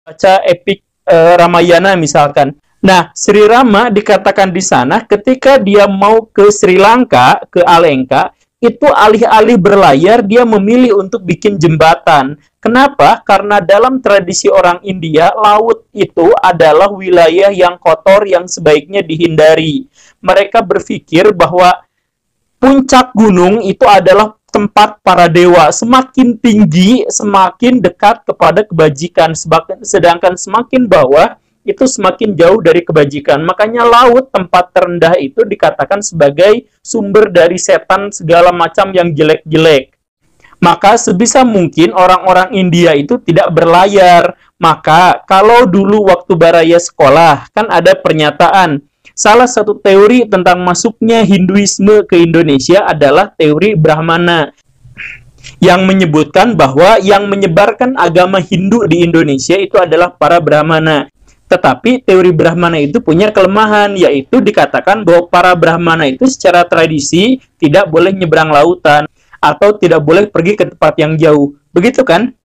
baca epik Ramayana misalkan. Nah, Sri Rama dikatakan di sana ketika dia mau ke Sri Lanka, ke Alengka, itu alih-alih berlayar, dia memilih untuk bikin jembatan. Kenapa? Karena dalam tradisi orang India, laut itu adalah wilayah yang kotor yang sebaiknya dihindari. Mereka berpikir bahwa puncak gunung itu adalah tempat para dewa. Semakin tinggi, semakin dekat kepada kebajikan. Sedangkan semakin bawah, itu semakin jauh dari kebajikan. Makanya laut, tempat terendah itu dikatakan sebagai sumber dari setan segala macam yang jelek-jelek. Maka sebisa mungkin orang-orang India itu tidak berlayar. Maka kalau dulu waktu Baraya sekolah, kan ada pernyataan, salah satu teori tentang masuknya Hinduisme ke Indonesia adalah teori Brahmana, yang menyebutkan bahwa yang menyebarkan agama Hindu di Indonesia itu adalah para Brahmana. Tetapi teori Brahmana itu punya kelemahan, yaitu dikatakan bahwa para Brahmana itu secara tradisi tidak boleh nyebrang lautan atau tidak boleh pergi ke tempat yang jauh. Begitu kan?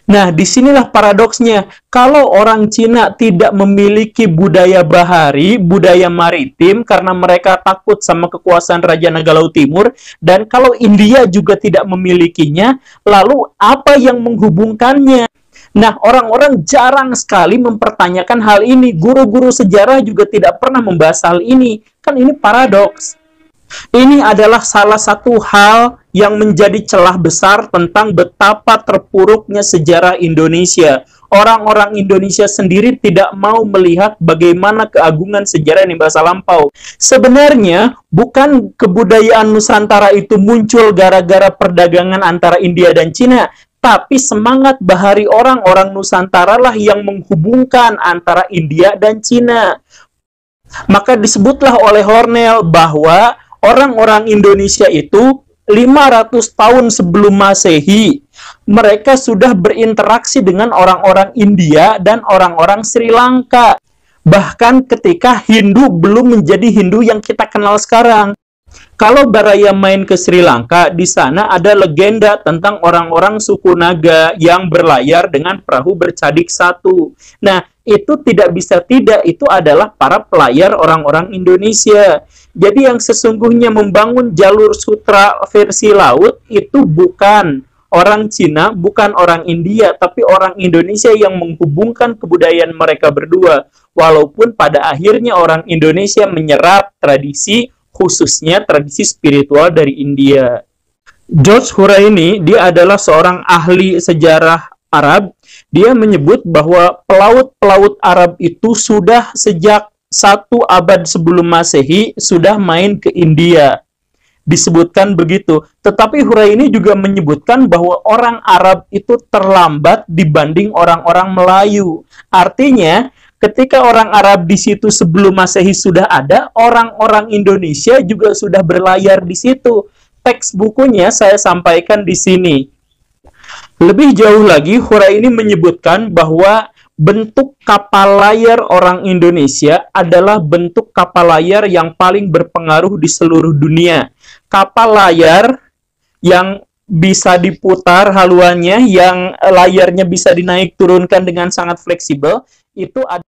Nah, disinilah paradoksnya. Kalau orang Cina tidak memiliki budaya bahari, budaya maritim, karena mereka takut sama kekuasaan Raja Naga Laut Timur, dan kalau India juga tidak memilikinya, lalu apa yang menghubungkannya? Nah, orang-orang jarang sekali mempertanyakan hal ini. Guru-guru sejarah juga tidak pernah membahas hal ini. Kan ini paradoks. Ini adalah salah satu hal yang menjadi celah besar tentang betapa terpuruknya sejarah Indonesia. Orang-orang Indonesia sendiri tidak mau melihat bagaimana keagungan sejarah di masa lampau. Sebenarnya, bukan kebudayaan Nusantara itu muncul gara-gara perdagangan antara India dan Cina, tapi semangat bahari orang-orang Nusantara lah yang menghubungkan antara India dan Cina. Maka disebutlah oleh Hornell bahwa orang-orang Indonesia itu 500 tahun sebelum Masehi, mereka sudah berinteraksi dengan orang-orang India dan orang-orang Sri Lanka. Bahkan ketika Hindu belum menjadi Hindu yang kita kenal sekarang. Kalau Baraya main ke Sri Lanka, di sana ada legenda tentang orang-orang suku Naga yang berlayar dengan perahu bercadik satu. Nah, itu tidak bisa tidak, itu adalah para pelayar orang-orang Indonesia. Jadi yang sesungguhnya membangun jalur sutra versi laut itu bukan orang Cina, bukan orang India, tapi orang Indonesia yang menghubungkan kebudayaan mereka berdua. Walaupun pada akhirnya orang Indonesia menyerap tradisi, khususnya tradisi spiritual dari India. George Huraini, dia adalah seorang ahli sejarah Arab. Dia menyebut bahwa pelaut-pelaut Arab itu sudah sejak 1 abad sebelum Masehi sudah main ke India. Disebutkan begitu. Tetapi Huraini juga menyebutkan bahwa orang Arab itu terlambat dibanding orang-orang Melayu. Artinya, ketika orang Arab di situ sebelum Masehi sudah ada, orang-orang Indonesia juga sudah berlayar di situ. Teks bukunya saya sampaikan di sini. Lebih jauh lagi, Huraini menyebutkan bahwa bentuk kapal layar orang Indonesia adalah bentuk kapal layar yang paling berpengaruh di seluruh dunia. Kapal layar yang bisa diputar haluannya, yang layarnya bisa dinaik turunkan dengan sangat fleksibel, itu ada